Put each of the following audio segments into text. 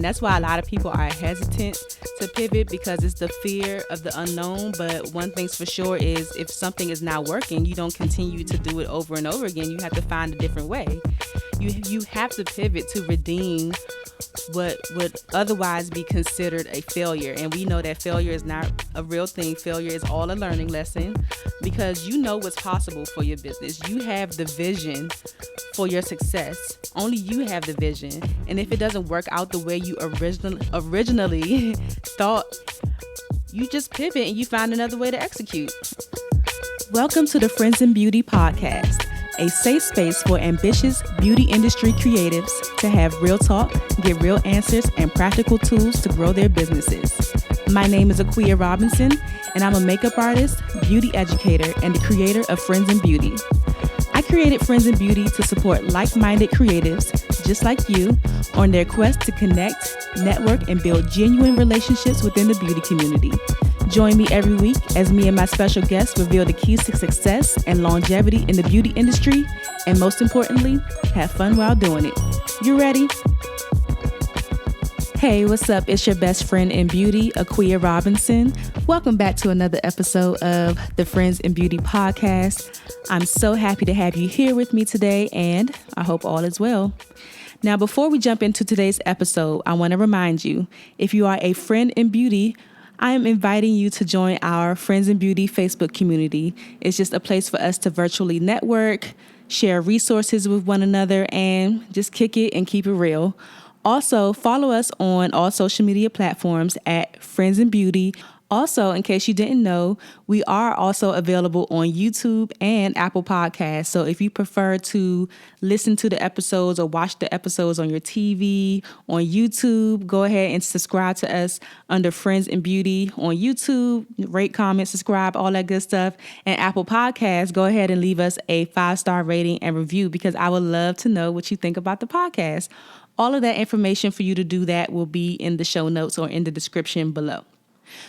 And that's why a lot of people are hesitant to pivot, because it's the fear of the unknown. But one thing's for sure is if something is not working, you don't continue to do it over and over again. You have to find a different way. You have to pivot to redeem what would otherwise be considered a failure. And we know that failure is not a real thing. Failure is all a learning lesson, because you know what's possible for your business. You have the vision for your success. Only you have the vision. And if it doesn't work out the way you originally thought, you just pivot and you find another way to execute. Welcome to the Friends in Beauty Podcast, a safe space for ambitious beauty industry creatives to have real talk, get real answers, and practical tools to grow their businesses. My name is Akua Robinson, and I'm a makeup artist, beauty educator, and the creator of Friends in Beauty. I created Friends in Beauty to support like-minded creatives just like you on their quest to connect, network, and build genuine relationships within the beauty community. Join me every week as me and my special guests reveal the keys to success and longevity in the beauty industry, and most importantly, have fun while doing it. You ready? Hey, what's up? It's your best friend in beauty, Akua Robinson. Welcome back to another episode of the Friends in Beauty Podcast. I'm so happy to have you here with me today, and I hope all is well. Now, before we jump into today's episode, I want to remind you, if you are a friend in beauty, I am inviting you to join our Friends in Beauty Facebook community. It's just a place for us to virtually network, share resources with one another, and just kick it and keep it real. Also, follow us on all social media platforms at Friends in Beauty. Also, in case you didn't know, we are also available on YouTube and Apple Podcasts. So if you prefer to listen to the episodes or watch the episodes on your TV, on YouTube, go ahead and subscribe to us under Friends in Beauty on YouTube. Rate, comment, subscribe, all that good stuff. And Apple Podcasts, go ahead and leave us a 5-star rating and review, because I would love to know what you think about the podcast. All of that information for you to do that will be in the show notes or in the description below.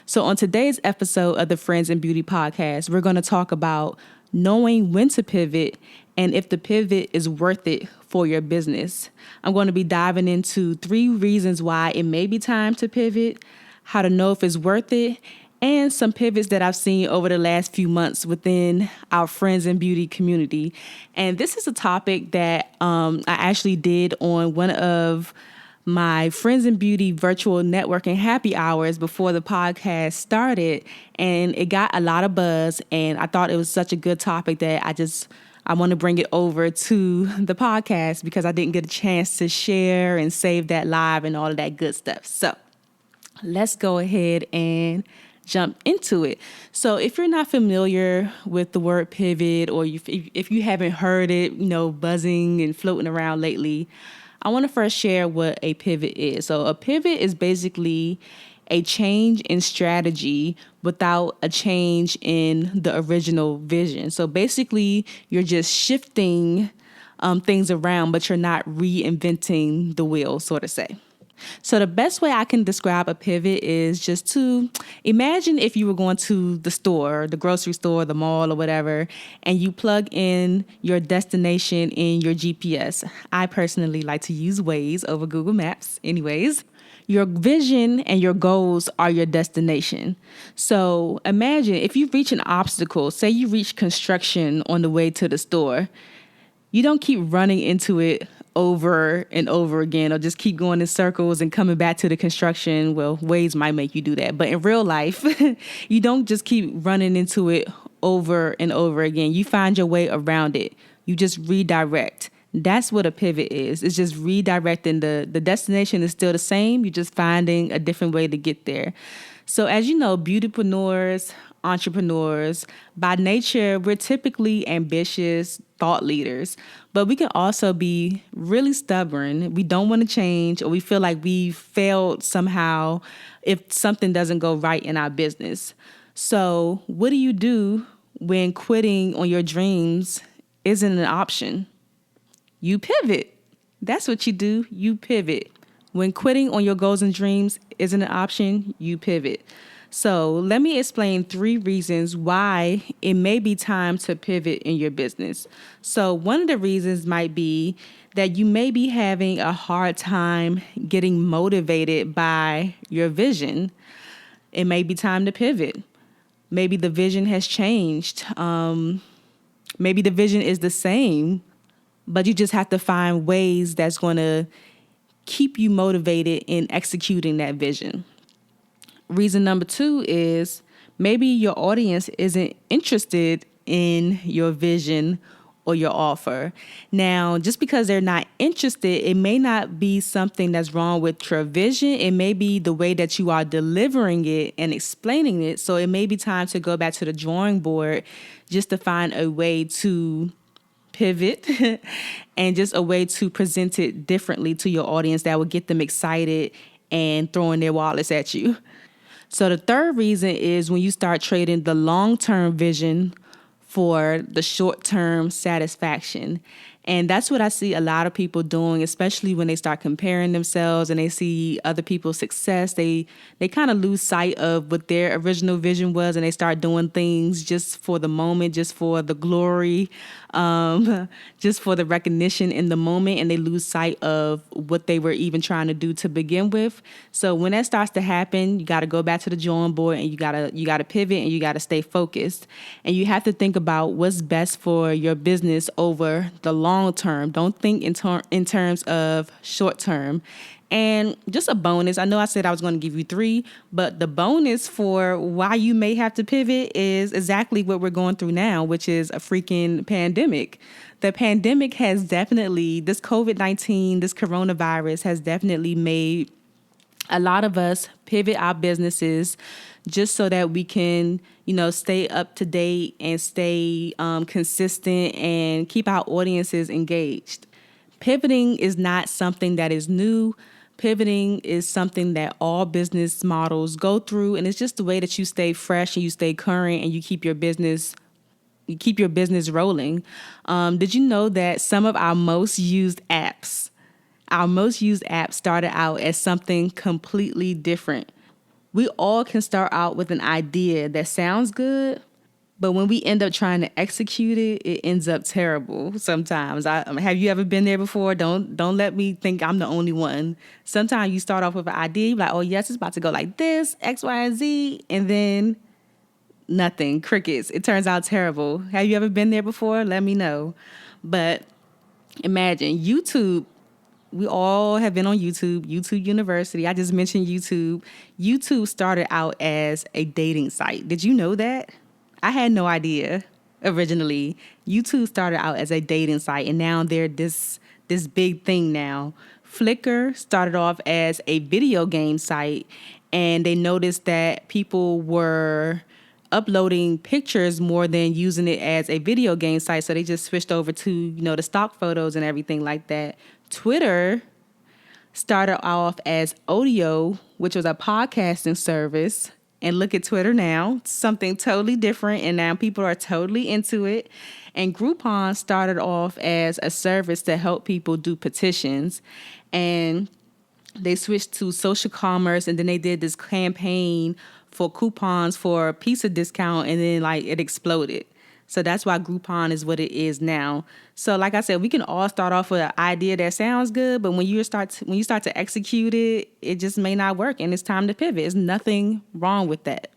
So on today's episode of the Friends in Beauty Podcast, we're going to talk about knowing when to pivot and if the pivot is worth it for your business. I'm going to be diving into 3 reasons why it may be time to pivot, how to know if it's worth it, and some pivots that I've seen over the last few months within our Friends in Beauty community. And this is a topic that I actually did on one of my Friends in Beauty virtual networking happy hours before the podcast started, and it got a lot of buzz, and I thought it was such a good topic that I want to bring it over to the podcast, because I didn't get a chance to share and save that live and all of that good stuff. So let's go ahead and jump into it. So if you're not familiar with the word pivot, or if you haven't heard it, buzzing and floating around lately, I want to first share what a pivot is. So a pivot is basically a change in strategy without a change in the original vision. So basically, you're just shifting things around, but you're not reinventing the wheel, so to say. So the best way I can describe a pivot is just to imagine if you were going to the store, the grocery store, the mall, or whatever, and you plug in your destination in your GPS. I personally like to use Waze over Google Maps. Anyways, your vision and your goals are your destination. So imagine if you reach an obstacle, say you reach construction on the way to the store, you don't keep running into it over and over again, or just keep going in circles and coming back to the construction. Well, Waze might make you do that, but in real life, you don't just keep running into it over and over again. You find your way around it. You just redirect. That's what a pivot is. It's just redirecting. The destination is still the same. You're just finding a different way to get there. So as you know, beautypreneurs, entrepreneurs, by nature, we're typically ambitious thought leaders, but we can also be really stubborn. We don't want to change, or we feel like we failed somehow if something doesn't go right in our business. So what do you do when quitting on your dreams isn't an option? You pivot. That's what you do. You pivot. When quitting on your goals and dreams isn't an option, you pivot. So let me explain 3 reasons why it may be time to pivot in your business. So one of the reasons might be that you may be having a hard time getting motivated by your vision. It may be time to pivot. Maybe the vision has changed. Maybe the vision is the same, but you just have to find ways that's going to keep you motivated in executing that vision. Reason number 2 is maybe your audience isn't interested in your vision or your offer. Now, just because they're not interested, it may not be something that's wrong with your vision. It may be the way that you are delivering it and explaining it. So it may be time to go back to the drawing board just to find a way to pivot and just a way to present it differently to your audience that will get them excited and throwing their wallets at you. So the third reason is when you start trading the long-term vision for the short-term satisfaction. And that's what I see a lot of people doing, especially when they start comparing themselves and they see other people's success. They kind of lose sight of what their original vision was, and they start doing things just for the moment, just for the glory, just for the recognition in the moment, and they lose sight of what they were even trying to do to begin with. So when that starts to happen, you got to go back to the drawing board, and you gotta pivot, and you got to stay focused. And you have to think about what's best for your business over the long term. Don't think in terms of short term. And just a bonus, I know I said I was going to give you 3, but the bonus for why you may have to pivot is exactly what we're going through now, which is a freaking pandemic. The pandemic has definitely, this COVID-19, this coronavirus has definitely made a lot of us pivot our businesses just so that we can, stay up to date and stay consistent and keep our audiences engaged. Pivoting is not something that is new. Pivoting is something that all business models go through, and it's just the way that you stay fresh and you stay current and you keep your business rolling. Did you know that some of our most used apps started out as something completely different? We all can start out with an idea that sounds good, but when we end up trying to execute it, it ends up terrible sometimes. Have you ever been there before? Don't let me think I'm the only one. Sometimes you start off with an idea, you're like, oh yes, it's about to go like this, X, Y, and Z, and then nothing, crickets. It turns out terrible. Have you ever been there before? Let me know. But imagine YouTube. We all have been on YouTube University. I just mentioned YouTube. YouTube started out as a dating site. Did you know that? I had no idea originally. YouTube started out as a dating site, and now they're this big thing now. Flickr started off as a video game site, and they noticed that people were uploading pictures more than using it as a video game site, so they just switched over to, the stock photos and everything like that. Twitter started off as audio, which was a podcasting service. And look at Twitter now, something totally different. And now people are totally into it. And Groupon started off as a service to help people do petitions. And they switched to social commerce. And then they did this campaign for coupons for a pizza discount. And then it exploded. So that's why Groupon is what it is now. So like I said, we can all start off with an idea that sounds good, but when you start to execute it, it just may not work, and it's time to pivot. There's nothing wrong with that.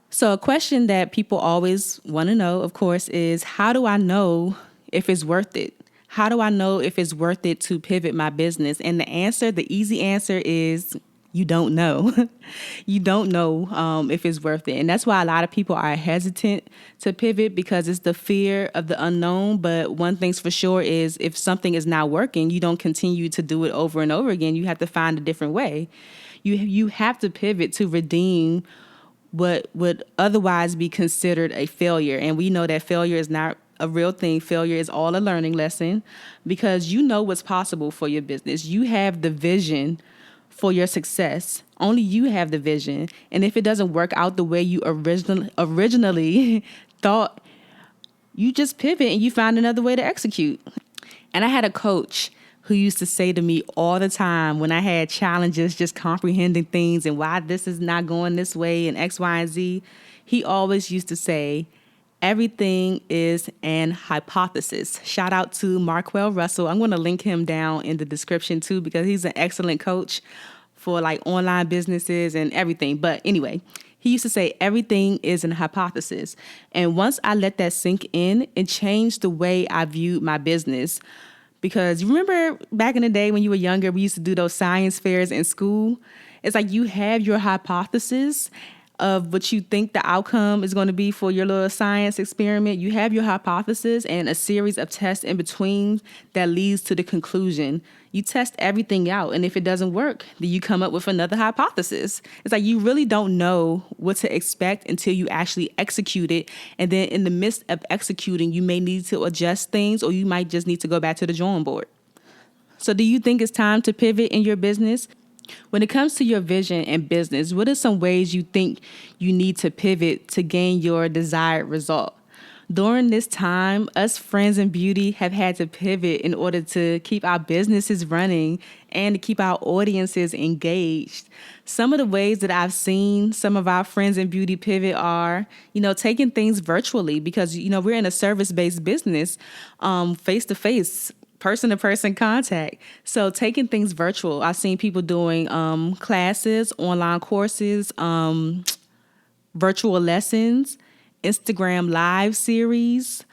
So a question that people always want to know, of course, is how do I know if it's worth it? How do I know if it's worth it to pivot my business? And the easy answer is you don't know. You don't know if it's worth it. And that's why a lot of people are hesitant to pivot, because it's the fear of the unknown. But one thing's for sure is if something is not working, you don't continue to do it over and over again. You have to find a different way. You have to pivot to redeem what would otherwise be considered a failure. And we know that failure is not a real thing. Failure is all a learning lesson, because you know what's possible for your business. You have the vision for your success. Only you have the vision. And if it doesn't work out the way you originally thought, you just pivot and you find another way to execute. And I had a coach who used to say to me all the time when I had challenges just comprehending things and why this is not going this way and X, Y, and Z. He always used to say, everything is an hypothesis. Shout out to Marquell Russell. I'm going to link him down in the description too, because he's an excellent coach for like online businesses and everything. But anyway, he used to say everything is an hypothesis. And once I let that sink in, it changed the way I viewed my business. Because remember back in the day when you were younger, we used to do those science fairs in school. It's like you have your hypothesis of what you think the outcome is going to be for your little science experiment. You have your hypothesis and a series of tests in between that leads to the conclusion. You test everything out, and if it doesn't work, then you come up with another hypothesis. It's like you really don't know what to expect until you actually execute it, and then in the midst of executing, you may need to adjust things, or you might just need to go back to the drawing board. So do you think it's time to pivot in your business? When it comes to your vision and business, what are some ways you think you need to pivot to gain your desired result? During this time, us friends in beauty have had to pivot in order to keep our businesses running and to keep our audiences engaged. Some of the ways that I've seen some of our friends in beauty pivot are, taking things virtually because, we're in a service-based business, face-to-face, person-to-person contact. So taking things virtual. I've seen people doing classes, online courses, virtual lessons, Instagram live series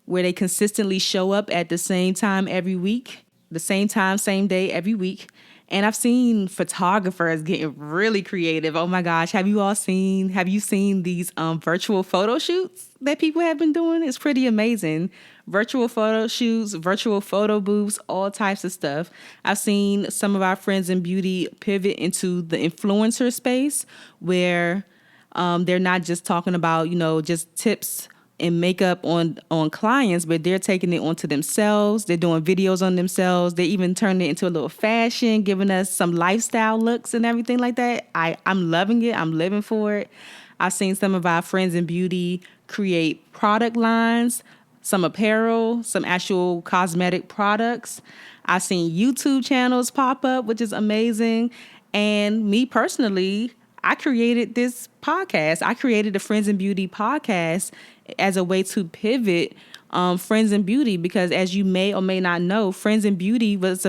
where they consistently show up at the same time every week, the same time, same day every week. And I've seen photographers getting really creative. Oh my gosh, have you seen these virtual photo shoots that people have been doing? It's pretty amazing. Virtual photo shoots, virtual photo booths, all types of stuff. I've seen some of our friends in beauty pivot into the influencer space where they're not just talking about, just tips and makeup on clients, but they're taking it onto themselves. They're doing videos on themselves. They even turning it into a little fashion, giving us some lifestyle looks and everything like that. I'm loving it. I'm living for it. I've seen some of our friends in beauty create product lines, some apparel, some actual cosmetic products. I've seen YouTube channels pop up, which is amazing. And me personally, I created this podcast. I created the Friends in Beauty podcast as a way to pivot Friends in Beauty, because as you may or may not know, Friends in Beauty is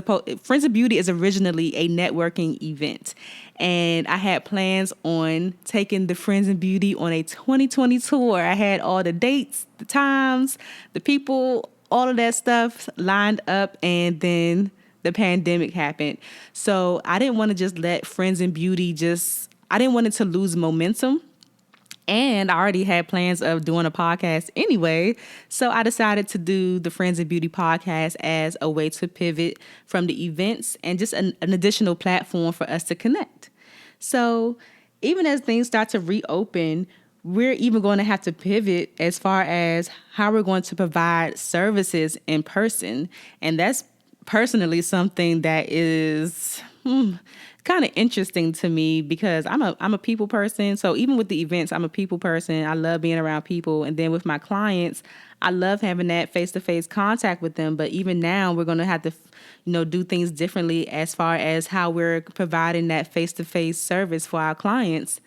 originally a networking event. And I had plans on taking the Friends in Beauty on a 2020 tour. I had all the dates, the times, the people, all of that stuff lined up, and then the pandemic happened. So I didn't want to just let Friends in Beauty I didn't want it to lose momentum. And I already had plans of doing a podcast anyway. So I decided to do the Friends in Beauty podcast as a way to pivot from the events and just an additional platform for us to connect. So even as things start to reopen, we're even going to have to pivot as far as how we're going to provide services in person. And that's personally something that is kind of interesting to me because I'm a people person. So even with the events, I'm a people person. I love being around people. And then with my clients, I love having that face-to-face contact with them. But even now, we're going to have to, do things differently as far as how we're providing that face-to-face service for our clients.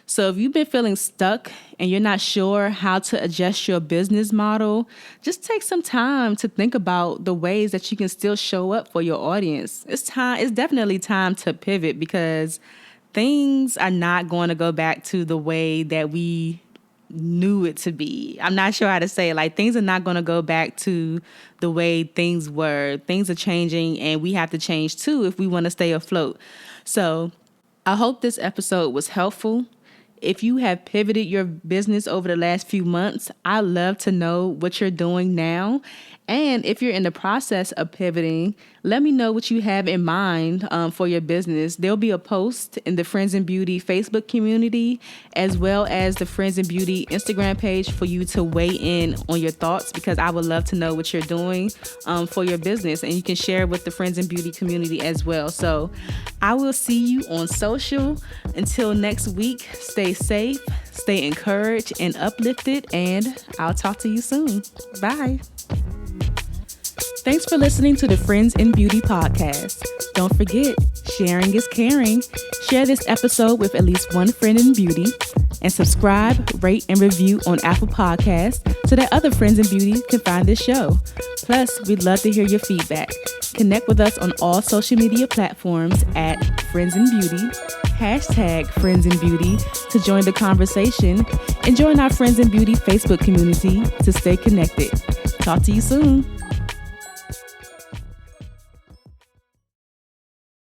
So if you've been feeling stuck and you're not sure how to adjust your business model, just take some time to think about the ways that you can still show up for your audience. It's definitely time to pivot because things are not going to go back to the way that we knew it to be. I'm not sure how to say it. Like, things are not going to go back to the way things were. Things are changing, and we have to change too if we want to stay afloat. So I hope this episode was helpful. If you have pivoted your business over the last few months, I'd love to know what you're doing now. And if you're in the process of pivoting, let me know what you have in mind for your business. There'll be a post in the Friends in Beauty Facebook community, as well as the Friends in Beauty Instagram page for you to weigh in on your thoughts, because I would love to know what you're doing for your business. And you can share with the Friends in Beauty community as well. So I will see you on social. Until next week, stay safe, stay encouraged and uplifted, and I'll talk to you soon. Bye. Thanks for listening to the Friends in Beauty podcast. Don't forget, sharing is caring. Share this episode with at least one friend in beauty, and subscribe, rate, and review on Apple Podcasts so that other friends in beauty can find this show. Plus, we'd love to hear your feedback. Connect with us on all social media platforms at Friends in Beauty, #Friends in Beauty to join the conversation, and join our Friends in Beauty Facebook community to stay connected. Talk to you soon.